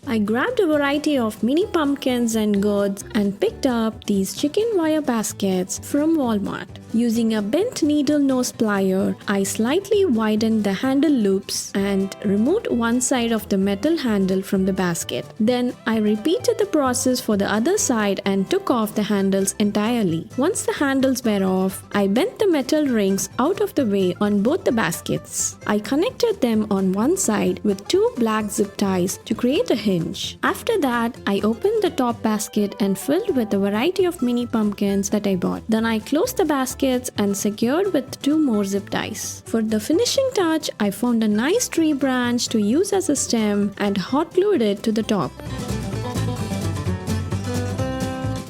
I grabbed a variety of mini pumpkins and gourds and picked up these chicken wire baskets from Walmart. Using a bent needle nose plier, I slightly widened the handle loops and removed one side of the metal handle from the basket. Then I repeated the process for the other side and took off the handles entirely. Once the handles were off, I bent the metal rings out of the way on both the baskets. I connected them on one side with 2 black zip ties to create a hinge. After that, I opened the top basket and filled with a variety of mini pumpkins that I bought. Then I closed the baskets and secured with 2 more zip ties. For the finishing touch, I found a nice tree branch to use as a stem and hot glued it to the top.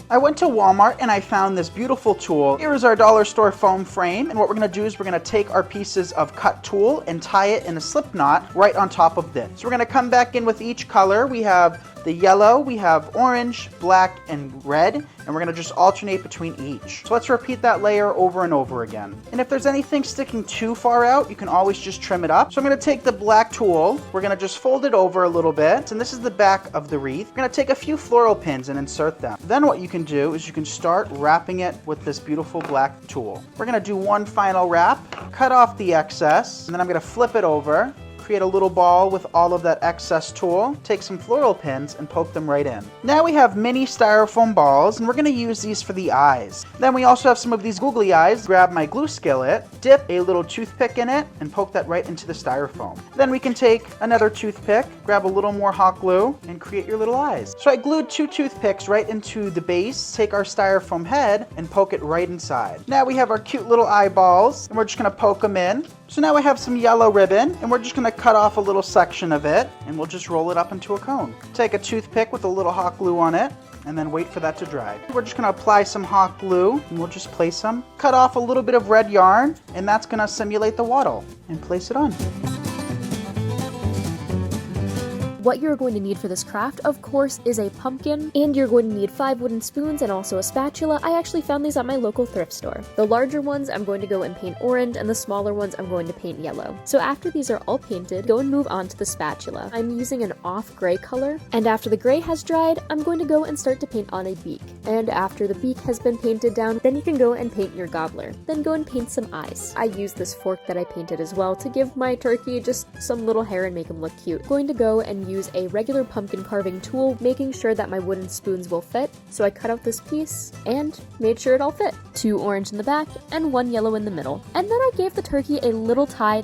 I went to Walmart and I found this beautiful tool. Here is our dollar store foam frame, and what we're going to do is we're going to take our pieces of cut tulle and tie it in a slip knot right on top of this. So we're going to come back in with each color. We have the yellow, we have orange, black, and red, and we're going to just alternate between each. So let's repeat that layer over and over again. And if there's anything sticking too far out, you can always just trim it up. So I'm going to take the black tulle, we're going to just fold it over a little bit, and this is the back of the wreath. We're going to take a few floral pins and insert them. Then what you can do is you can start wrapping it with this beautiful black tulle. We're going to do one final wrap, cut off the excess, and then I'm going to flip it over, create a little ball with all of that excess tulle, take some floral pins and poke them right in. Now we have mini styrofoam balls, and we're going to use these for the eyes. Then we also have some of these googly eyes. Grab my glue skillet, dip a little toothpick in it, and poke that right into the styrofoam. Then we can take another toothpick, grab a little more hot glue, and create your little eyes. So I glued 2 toothpicks right into the base, take our styrofoam head, and poke it right inside. Now we have our cute little eyeballs, and we're just going to poke them in. So now I have some yellow ribbon, and we're just going to cut off a little section of it, and we'll just roll it up into a cone. Take a toothpick with a little hot glue on it, and then wait for that to dry. We're just going to apply some hot glue, and we'll just place them. Cut off a little bit of red yarn, and that's going to simulate the wattle, and place it on. What you're going to need for this craft, of course, is a pumpkin, and you're going to need 5 wooden spoons and also a spatula. I actually found these at my local thrift store. The larger ones I'm going to go and paint orange, and the smaller ones I'm going to paint yellow. So after these are all painted, go and move on to the spatula. I'm using an off gray color, and after the gray has dried, I'm going to go and start to paint on a beak. And after the beak has been painted down, then you can go and paint your gobbler. Then go and paint some eyes. I used this fork that I painted as well to give my turkey just some little hair and make him look cute. Going to go and use a regular pumpkin carving tool, making sure that my wooden spoons will fit. So I cut out this piece and made sure it all fit. 2 orange in the back and 1 yellow in the middle. And then I gave the turkey a little tie.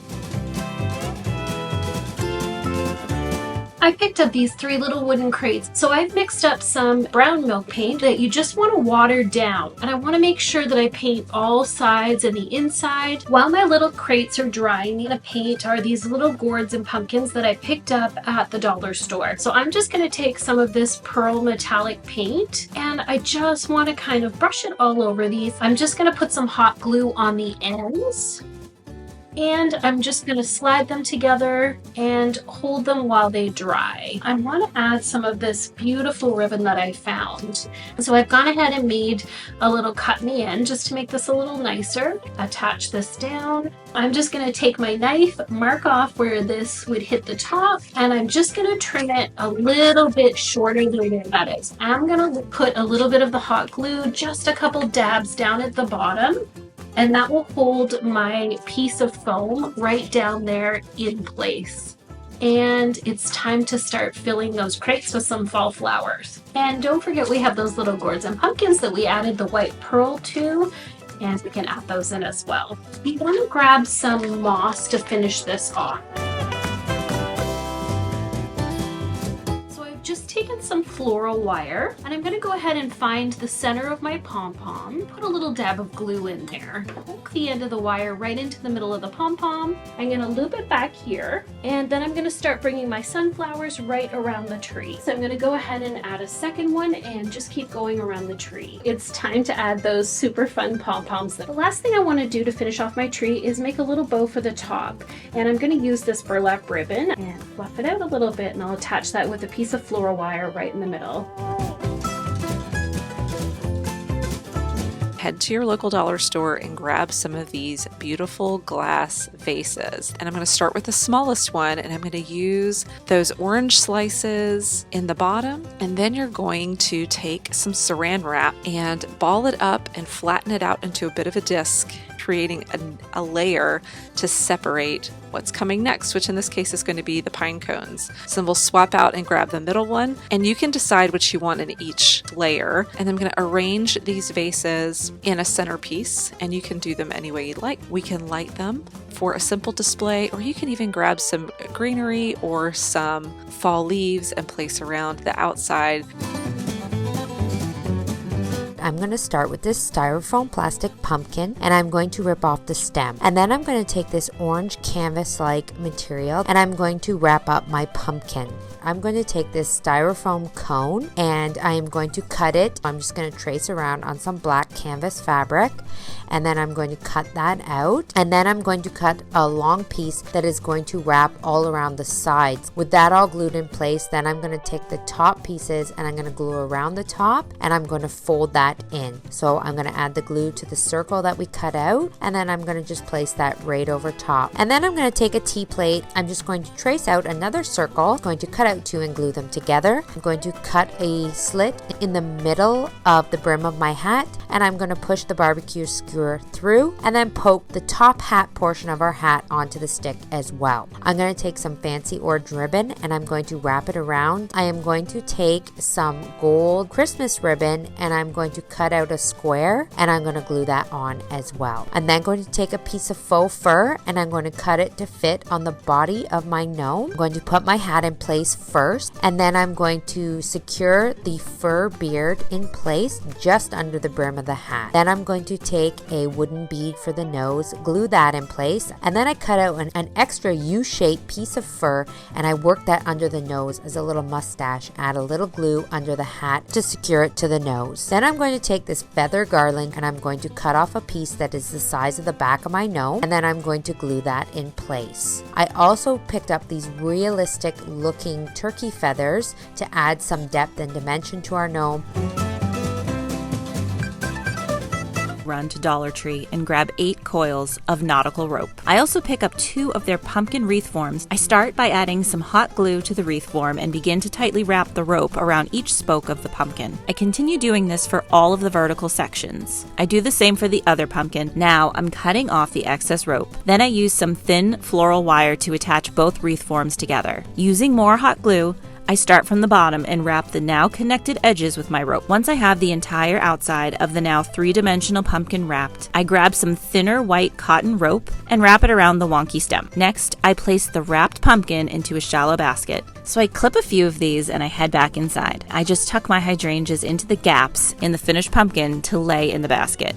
I picked up these 3 little wooden crates. So I've mixed up some brown milk paint that you just want to water down. And I want to make sure that I paint all sides and the inside. While my little crates are drying, the paint are these little gourds and pumpkins that I picked up at the dollar store. So I'm just going to take some of this pearl metallic paint, and I just want to kind of brush it all over these. I'm just going to put some hot glue on the ends. And I'm just going to slide them together and hold them while they dry. I want to add some of this beautiful ribbon that I found. So I've gone ahead and made a little cut in the end just to make this a little nicer. Attach this down. I'm just going to take my knife, mark off where this would hit the top, and I'm just going to trim it a little bit shorter than where that is. I'm going to put a little bit of the hot glue, just a couple dabs down at the bottom, and that will hold my piece of foam right down there in place. And it's time to start filling those crates with some fall flowers. And don't forget, we have those little gourds and pumpkins that we added the white pearl to, and we can add those in as well. We want to grab some moss to finish this off. Just taken some floral wire, and I'm going to go ahead and find the center of my pom-pom, put a little dab of glue in there, hook the end of the wire right into the middle of the pom-pom. I'm going to loop it back here, and then I'm going to start bringing my sunflowers right around the tree. So I'm going to go ahead and add a second one and just keep going around the tree. It's time to add those super fun pom-poms. The last thing I want to do to finish off my tree is make a little bow for the top, and I'm going to use this burlap ribbon and fluff it out a little bit, and I'll attach that with a piece of floral wire right in the middle. head to your local dollar store and grab some of these beautiful glass vases. And I'm going to start with the smallest one, and I'm going to use those orange slices in the bottom. And then you're going to take some saran wrap and ball it up and flatten it out into a bit of a disc, creating a layer to separate what's coming next, which in this case is going to be the pine cones. So then we'll swap out and grab the middle one, and you can decide what you want in each layer. And I'm going to arrange these vases in a centerpiece, and you can do them any way you like. We can light them for a simple display, or you can even grab some greenery or some fall leaves and place around the outside. I'm going to start with this styrofoam plastic pumpkin, and I'm going to rip off the stem. And then I'm going to take this orange canvas-like material, and I'm going to wrap up my pumpkin. I'm going to take this styrofoam cone, and I am going to cut it. I'm just going to trace around on some black canvas fabric, and then I'm going to cut that out. And then I'm going to cut a long piece that is going to wrap all around the sides. With that all glued in place, then I'm going to take the top pieces and I'm going to glue around the top, and I'm going to fold that in. So I'm going to add the glue to the circle that we cut out, and then I'm going to just place that right over top. And then I'm going to take a T-plate. I'm just going to trace out another circle, going to cut out two and glue them together. I'm going to cut a slit in the middle of the brim of my hat, and I'm going to push the barbecue skewer through and then poke the top hat portion of our hat onto the stick as well. I'm going to take some fancy orange ribbon and I'm going to wrap it around. I am going to take some gold Christmas ribbon and I'm going to cut out a square, and I'm going to glue that on as well. I'm then going to take a piece of faux fur and I'm going to cut it to fit on the body of my gnome. I'm going to put my hat in place first, and then I'm going to secure the fur beard in place just under the brim of the hat. Then I'm going to take a wooden bead for the nose, glue that in place, and then I cut out an extra U-shaped piece of fur and I work that under the nose as a little mustache. Add a little glue under the hat to secure it to the nose. Then I'm going to take this feather garland and I'm going to cut off a piece that is the size of the back of my gnome, and then I'm going to glue that in place. I also picked up these realistic looking turkey feathers to add some depth and dimension to our gnome. Run to Dollar Tree and grab 8 coils of nautical rope. I also pick up 2 of their pumpkin wreath forms. I start by adding some hot glue to the wreath form and begin to tightly wrap the rope around each spoke of the pumpkin. I continue doing this for all of the vertical sections. I do the same for the other pumpkin. Now I'm cutting off the excess rope. Then I use some thin floral wire to attach both wreath forms together. Using more hot glue, I start from the bottom and wrap the now connected edges with my rope. Once I have the entire outside of the now 3-dimensional pumpkin wrapped, I grab some thinner white cotton rope and wrap it around the wonky stem. Next, I place the wrapped pumpkin into a shallow basket. So I clip a few of these and I head back inside. I just tuck my hydrangeas into the gaps in the finished pumpkin to lay in the basket.